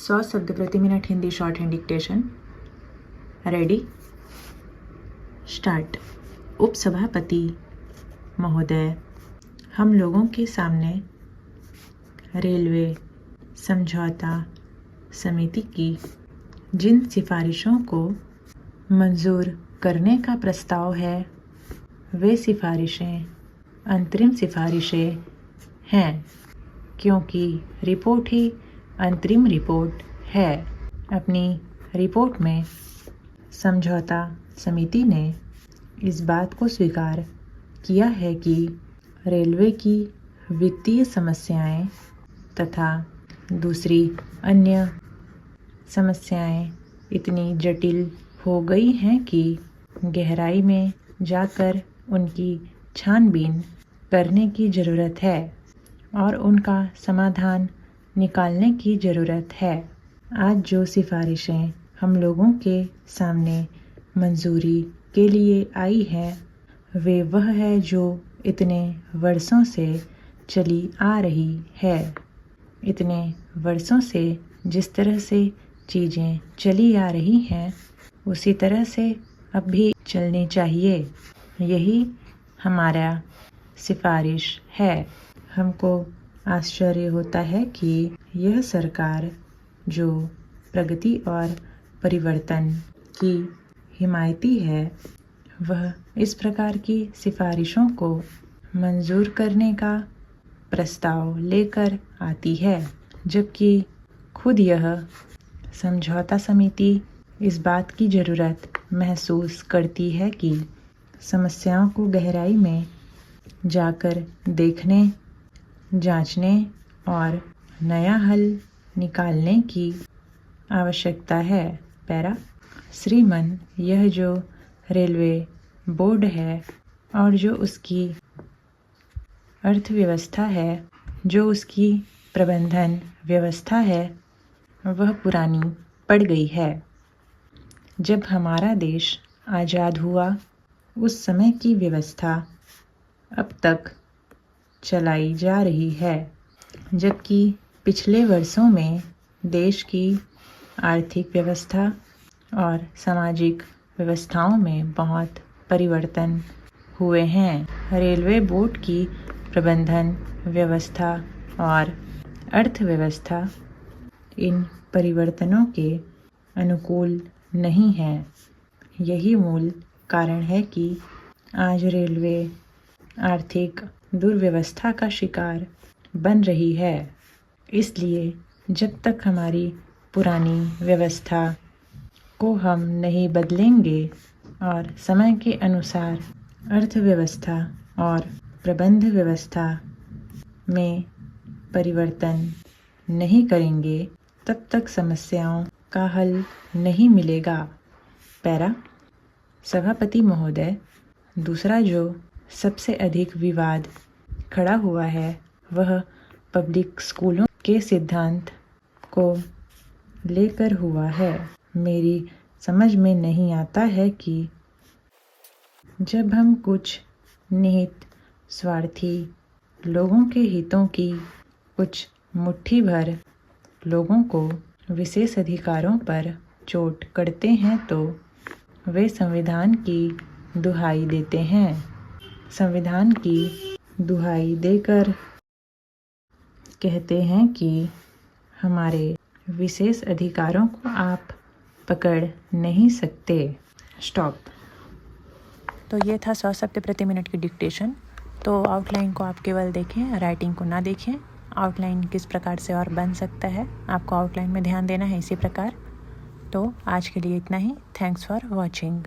100 शब्द प्रति minute Hindi short hand dictation. Ready, start. उपसभापति महोदय, हम लोगों के सामने रेलवे समझौता समिति की जिन सिफारिशों को मंजूर करने का प्रस्ताव है, वे सिफारिशें अंतरिम सिफारिशें हैं, क्योंकि रिपोर्ट ही अंतरिम रिपोर्ट है। अपनी रिपोर्ट में समझौता समिति ने इस बात को स्वीकार किया है कि रेलवे की वित्तीय समस्याएं तथा दूसरी अन्य समस्याएं इतनी जटिल हो गई हैं कि गहराई में जाकर उनकी छानबीन करने की ज़रूरत है और उनका समाधान निकालने की ज़रूरत है। आज जो सिफारिशें हम लोगों के सामने मंजूरी के लिए आई है, वे वह है जो इतने वर्षों से चली आ रही है। इतने वर्षों से जिस तरह से चीज़ें चली आ रही हैं, उसी तरह से अब भी चलनी चाहिए। यही हमारा सिफारिश है। हमको आश्चर्य होता है कि यह सरकार जो प्रगति और परिवर्तन की हिमायती है, वह इस प्रकार की सिफारिशों को मंजूर करने का प्रस्ताव लेकर आती है, जबकि खुद यह समझौता समिति इस बात की ज़रूरत महसूस करती है कि समस्याओं को गहराई में जाकर देखने, जांचने और नया हल निकालने की आवश्यकता है। पैरा, श्रीमान, यह जो रेलवे बोर्ड है और जो उसकी अर्थव्यवस्था है, जो उसकी प्रबंधन व्यवस्था है, वह पुरानी पड़ गई है। जब हमारा देश आज़ाद हुआ, उस समय की व्यवस्था अब तक चलाई जा रही है, जबकि पिछले वर्षों में देश की आर्थिक व्यवस्था और सामाजिक व्यवस्थाओं में बहुत परिवर्तन हुए हैं। रेलवे बोर्ड की प्रबंधन व्यवस्था और अर्थव्यवस्था इन परिवर्तनों के अनुकूल नहीं है। यही मूल कारण है कि आज रेलवे आर्थिक दुर्व्यवस्था का शिकार बन रही है। इसलिए जब तक हमारी पुरानी व्यवस्था को हम नहीं बदलेंगे और समय के अनुसार अर्थव्यवस्था और प्रबंध व्यवस्था में परिवर्तन नहीं करेंगे, तब तक समस्याओं का हल नहीं मिलेगा। पैरा, सभापति महोदय, दूसरा जो सबसे अधिक विवाद खड़ा हुआ है, वह पब्लिक स्कूलों के सिद्धांत को लेकर हुआ है। मेरी समझ में नहीं आता है कि जब हम कुछ निहित स्वार्थी लोगों के हितों की कुछ मुट्ठी भर लोगों को विशेष अधिकारों पर चोट करते हैं, तो वे संविधान की दुहाई देते हैं। संविधान की दुहाई देकर कहते हैं कि हमारे विशेष अधिकारों को आप पकड़ नहीं सकते। स्टॉप। तो ये था 100 शब्द प्रति मिनट की डिक्टेशन। तो आउटलाइन को आप केवल देखें, राइटिंग को ना देखें। आउटलाइन किस प्रकार से और बन सकता है, आपको आउटलाइन में ध्यान देना है इसी प्रकार। तो आज के लिए इतना ही। Thanks for watching.